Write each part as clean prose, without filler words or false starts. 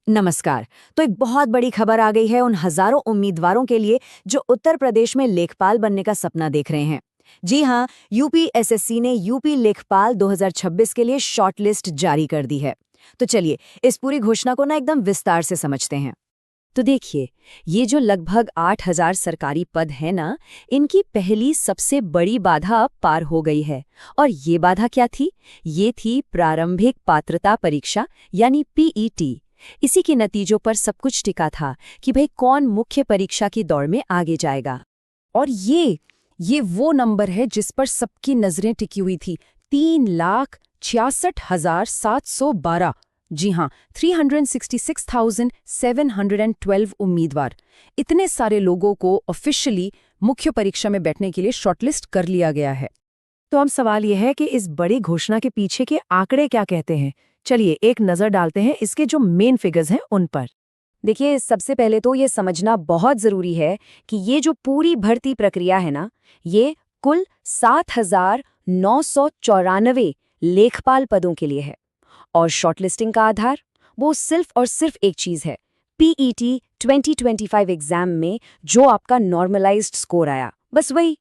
नमस्कार। तो एक बहुत बड़ी खबर आ गई है उन हजारों उम्मीदवारों के लिए जो उत्तर प्रदेश में लेखपाल बनने का सपना देख रहे हैं। जी हाँ, यूपीएसएससी ने यूपी लेखपाल 2026 के लिए शॉर्टलिस्ट जारी कर दी है। तो चलिए इस पूरी घोषणा को ना एकदम विस्तार से समझते हैं। तो देखिए, ये जो लगभग 8,000 सरकारी पद है ना, इनकी पहली सबसे बड़ी बाधा अब पार हो गई है। और ये बाधा क्या थी? ये थी प्रारंभिक पात्रता परीक्षा यानी पीईटी। इसी के नतीजों पर सब कुछ टिका था कि भाई कौन मुख्य परीक्षा की दौड़ में आगे जाएगा। और ये वो नंबर है जिस पर सबकी नजरें टिकी हुई थी। 3,66,712। जी हाँ, 366,712 उम्मीदवार। इतने सारे लोगों को ऑफिशियली मुख्य परीक्षा में बैठने के लिए शॉर्टलिस्ट कर लिया गया है। तो अब सवाल यह है कि इस बड़ी घोषणा के पीछे के आंकड़े क्या कहते हैं। चलिए एक नजर डालते हैं इसके जो मेन फिगर्स हैं उन पर। देखिए, सबसे पहले तो ये समझना बहुत ज़रूरी है कि ये जो पूरी भर्ती प्रक्रिया है ना, ये कुल 7,994 लेखपाल पदों के लिए है। और शॉर्टलिस्टिंग का आधार वो सिर्फ और सिर्फ एक चीज़ है, पीईटी 2025 एग्जाम में जो आपका नॉर्मलाइज्ड स्कोर आया, बस वही।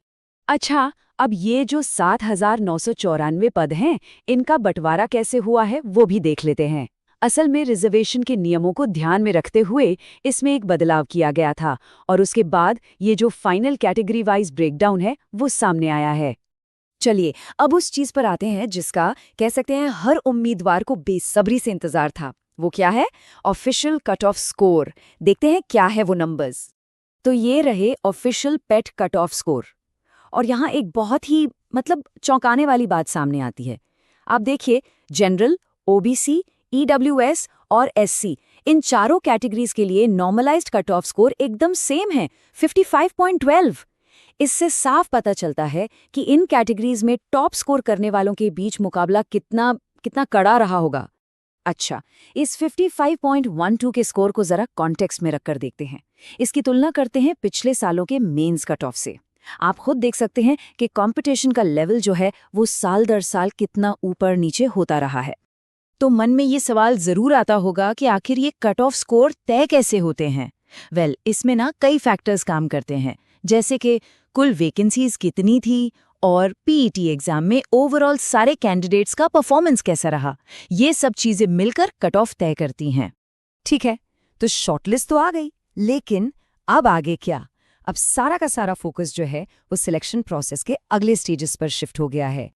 अच्छा, अब ये जो 7,994 पद हैं, इनका बंटवारा कैसे हुआ है वो भी देख लेते हैं। असल में रिजर्वेशन के नियमों को ध्यान में रखते हुए इसमें एक बदलाव किया गया था और उसके बाद ये जो फाइनल कैटेगरी वाइज ब्रेकडाउन है वो सामने आया है। चलिए अब उस चीज पर आते हैं जिसका कह सकते हैं हर उम्मीदवार को बेसब्री से इंतजार था। वो क्या है? Official cut off score. देखते हैं क्या है वो नंबर्स। तो ये रहे ऑफिशियल पेट कट ऑफ स्कोर। और यहाँ एक बहुत ही चौंकाने वाली बात सामने आती है। आप देखिए, जनरल, ओबीसी, ईडब्ल्यूएस और एससी, इन चारों कैटेगरीज के लिए नॉर्मलाइज्ड कट ऑफ स्कोर एकदम सेम है, 55.12। इससे साफ पता चलता है कि इन कैटेगरीज में टॉप स्कोर करने वालों के बीच मुकाबला कितना कितना कड़ा रहा होगा। अच्छा, इस 55.12 के स्कोर को जरा कॉन्टेक्स्ट में रखकर देखते हैं। इसकी तुलना करते हैं पिछले सालों के मेंस कट ऑफ से। आप खुद देख सकते हैं कि कंपटीशन का लेवल जो है वो साल दर साल कितना ऊपर नीचे होता रहा है। तो मन में ये सवाल जरूर आता होगा कि आखिर ये कट ऑफ स्कोर तय कैसे होते हैं। इसमें ना कई फैक्टर्स काम करते हैं, जैसे कि कुल वैकेंसीज कितनी थी और पीईटी एग्जाम में ओवरऑल सारे कैंडिडेट्स का परफॉर्मेंस कैसा रहा। ये सब चीजें मिलकर कट ऑफ तय करती हैं। ठीक है, तो शॉर्टलिस्ट तो आ गई, लेकिन अब आगे क्या? अब सारा का सारा फोकस जो है वो सिलेक्शन प्रोसेस के अगले स्टेजेस पर शिफ्ट हो गया है।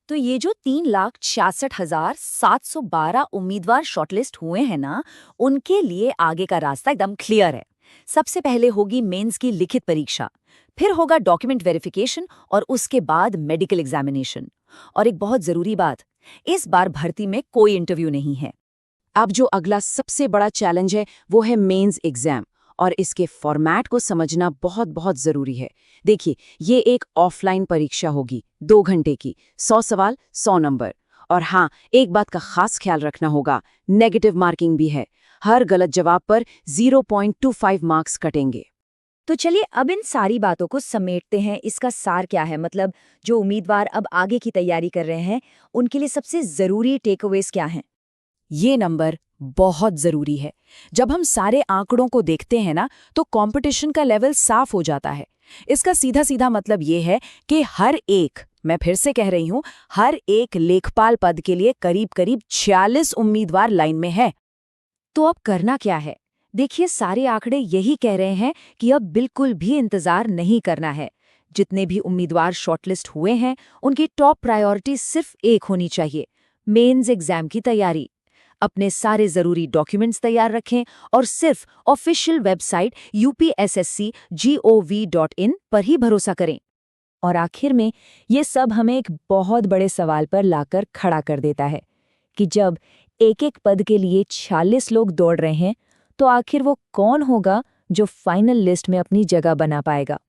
तो ये जो 3,66,712 उम्मीदवार शॉर्टलिस्ट हुए हैं ना, उनके लिए आगे का रास्ता एकदम क्लियर है। सबसे पहले होगी मेंस की लिखित परीक्षा, फिर होगा डॉक्यूमेंट वेरिफिकेशन और उसके बाद मेडिकल एग्जामिनेशन। और एक बहुत जरूरी बात, इस बार भर्ती में कोई इंटरव्यू नहीं है। अब जो अगला सबसे बड़ा चैलेंज है वो है मेंस एग्जाम, और इसके फॉर्मेट को समझना बहुत बहुत जरूरी है। देखिए, ये एक ऑफलाइन परीक्षा होगी, 2 घंटे की, 100 सवाल 100 नंबर। और हाँ, एक बात का खास ख्याल रखना होगा, नेगेटिव मार्किंग भी है। हर गलत जवाब पर 0.25 मार्क्स कटेंगे। तो चलिए अब इन सारी बातों को समेटते हैं। इसका सार क्या है? जो उम्मीदवार अब आगे की तैयारी कर रहे हैं उनके लिए सबसे जरूरी टेकअवेज क्या हैं? ये नंबर बहुत जरूरी है। जब हम सारे आंकड़ों को देखते हैं ना, तो कंपटीशन का लेवल साफ हो जाता है। इसका सीधा सीधा मतलब ये है कि मैं फिर से कह रही हूं, हर एक लेखपाल पद के लिए करीब करीब 46 उम्मीदवार लाइन में है। तो अब करना क्या है? देखिए, सारे आंकड़े यही कह रहे हैं कि अब बिल्कुल भी इंतजार नहीं करना है। जितने भी उम्मीदवार शॉर्टलिस्ट हुए हैं उनकी टॉप प्रायोरिटी सिर्फ एक होनी चाहिए, मेंस एग्जाम की तैयारी। अपने सारे जरूरी डॉक्यूमेंट्स तैयार रखें और सिर्फ ऑफिशियल वेबसाइट upscgov.in पर ही भरोसा करें। और आखिर में ये सब हमें एक बहुत बड़े सवाल पर लाकर खड़ा कर देता है कि जब एक एक पद के लिए 46 लोग दौड़ रहे हैं, तो आखिर वो कौन होगा जो फाइनल लिस्ट में अपनी जगह बना पाएगा।